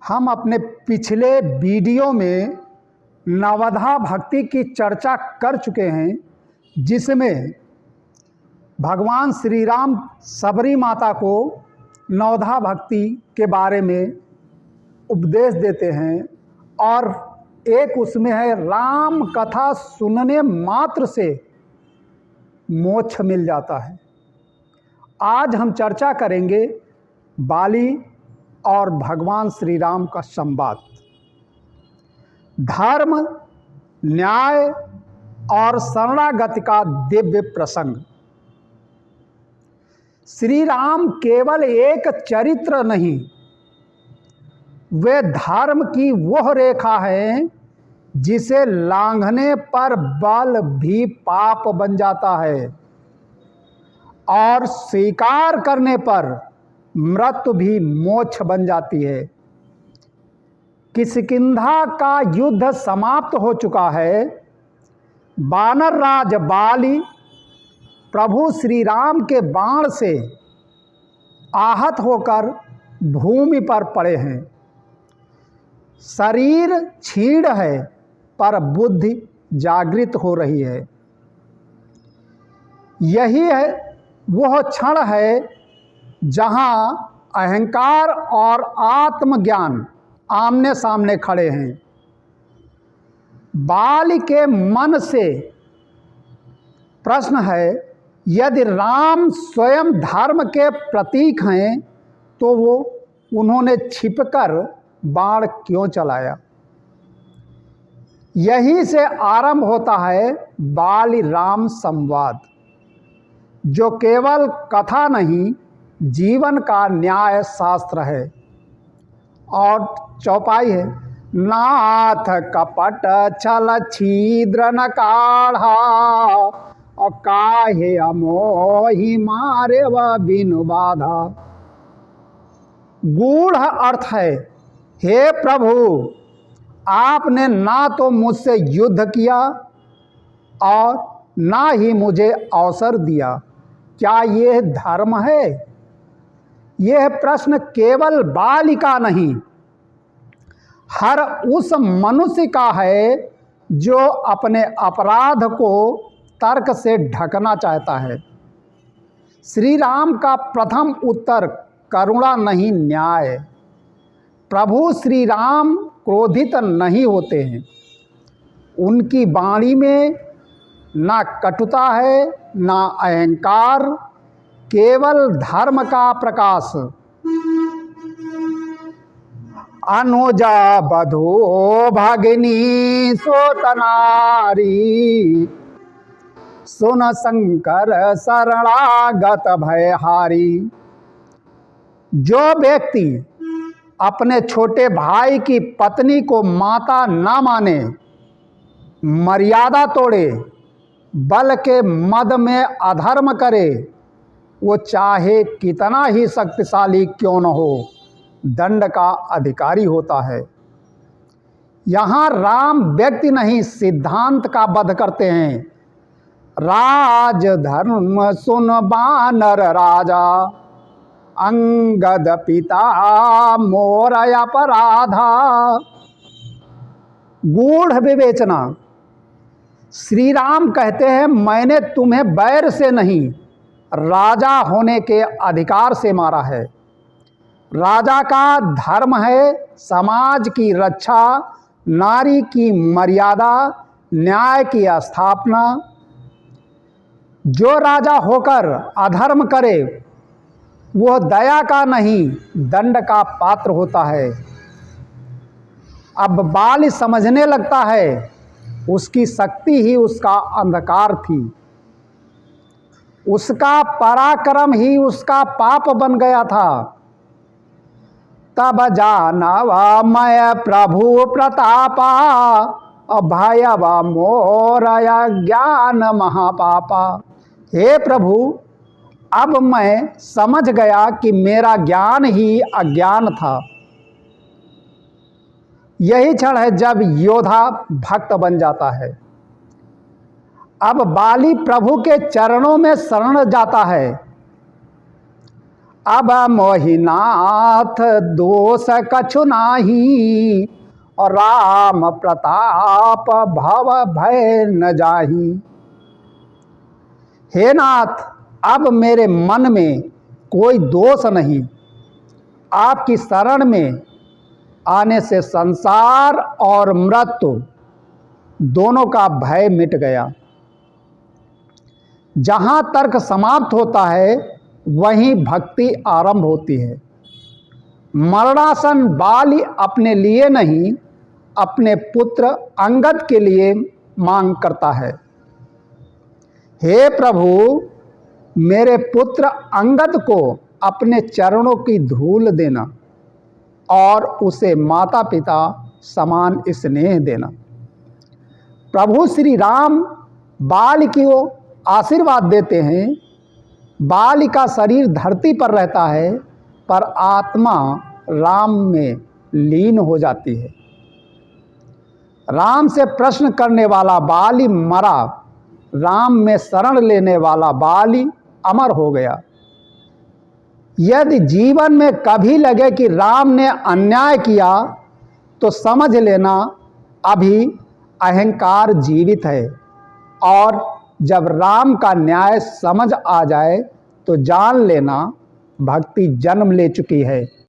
हम अपने पिछले वीडियो में नवधा भक्ति की चर्चा कर चुके हैं, जिसमें भगवान श्री राम सबरी माता को नवधा भक्ति के बारे में उपदेश देते हैं और एक उसमें है राम कथा सुनने मात्र से मोक्ष मिल जाता है। आज हम चर्चा करेंगे बाली और भगवान श्री राम का संवाद। धर्म, न्याय और शरणागति का दिव्य प्रसंग। श्री राम केवल एक चरित्र नहीं, वे धर्म की वह रेखा है जिसे लांघने पर बल भी पाप बन जाता है और स्वीकार करने पर मृत्यु भी मोक्ष बन जाती है। किष्किंधा का युद्ध समाप्त हो चुका है। वानर राज बाली प्रभु श्री राम के बाण से आहत होकर भूमि पर पड़े हैं। शरीर क्षीण है पर बुद्धि जागृत हो रही है। यही है वह क्षण है जहां अहंकार और आत्मज्ञान आमने सामने खड़े हैं। बाल के मन से प्रश्न है, यदि राम स्वयं धर्म के प्रतीक हैं तो उन्होंने छिपकर बाण क्यों चलाया। यहीं से आरंभ होता है बाली राम संवाद, जो केवल कथा नहीं, जीवन का न्याय शास्त्र है। और चौपाई है, नाथ कपट छल छिद्र न काढ़ा और काहे अमोहि मारे व बिनु बाधा। गूढ़ अर्थ है, हे प्रभु, आपने ना तो मुझसे युद्ध किया और ना ही मुझे अवसर दिया। क्या यह धर्म है? यह प्रश्न केवल बाली का नहीं, हर उस मनुष्य का है जो अपने अपराध को तर्क से ढकना चाहता है। श्री राम का प्रथम उत्तर करुणा नहीं, न्याय। प्रभु श्री राम क्रोधित नहीं होते हैं। उनकी वाणी में ना कटुता है ना अहंकार, केवल धर्म का प्रकाश। अनुजा बधो भगिनी सोतनारी सुन शंकर शरणागत भयहारी। जो व्यक्ति अपने छोटे भाई की पत्नी को माता ना माने, मर्यादा तोड़े, बल के मद में अधर्म करे, वो चाहे कितना ही शक्तिशाली क्यों न हो, दंड का अधिकारी होता है। यहाँ राम व्यक्ति नहीं, सिद्धांत का वध करते हैं। राज धर्म सुन बानर राजा, अंगद पिता मोर अपराधा। गूढ़ विवेचना। श्री राम कहते हैं, मैंने तुम्हें बैर से नहीं, राजा होने के अधिकार से मारा है। राजा का धर्म है समाज की रक्षा, नारी की मर्यादा, न्याय की स्थापना। जो राजा होकर अधर्म करे वह दया का नहीं, दंड का पात्र होता है। अब बाल समझने लगता है, उसकी शक्ति ही उसका अंधकार थी, उसका पराक्रम ही उसका पाप बन गया था। तब जानवा मैं प्रभु प्रतापा, भयवा मोरया ज्ञान महापापा। हे प्रभु, अब मैं समझ गया कि मेरा ज्ञान ही अज्ञान था। यही क्षण है जब योद्धा भक्त बन जाता है। अब बाली प्रभु के चरणों में शरण जाता है। अब मोहिनाथ दोष कछु नाही, और राम प्रताप भव भय न जाही। हे नाथ, अब मेरे मन में कोई दोष नहीं। आपकी शरण में आने से संसार और मृत्यु दोनों का भय मिट गया। जहाँ तर्क समाप्त होता है वहीं भक्ति आरंभ होती है। मरणासन बाली अपने लिए नहीं, अपने पुत्र अंगद के लिए मांग करता है। हे प्रभु, मेरे पुत्र अंगद को अपने चरणों की धूल देना और उसे माता पिता समान स्नेह देना। प्रभु श्री राम बाल को आशीर्वाद देते हैं। बाल का शरीर धरती पर रहता है, पर आत्मा राम में लीन हो जाती है। राम से प्रश्न करने वाला बाली मरा, राम में शरण लेने वाला बाली अमर हो गया। यदि जीवन में कभी लगे कि राम ने अन्याय किया, तो समझ लेना अभी अहंकार जीवित है, और जब राम का न्याय समझ आ जाए तो जान लेना भक्ति जन्म ले चुकी है।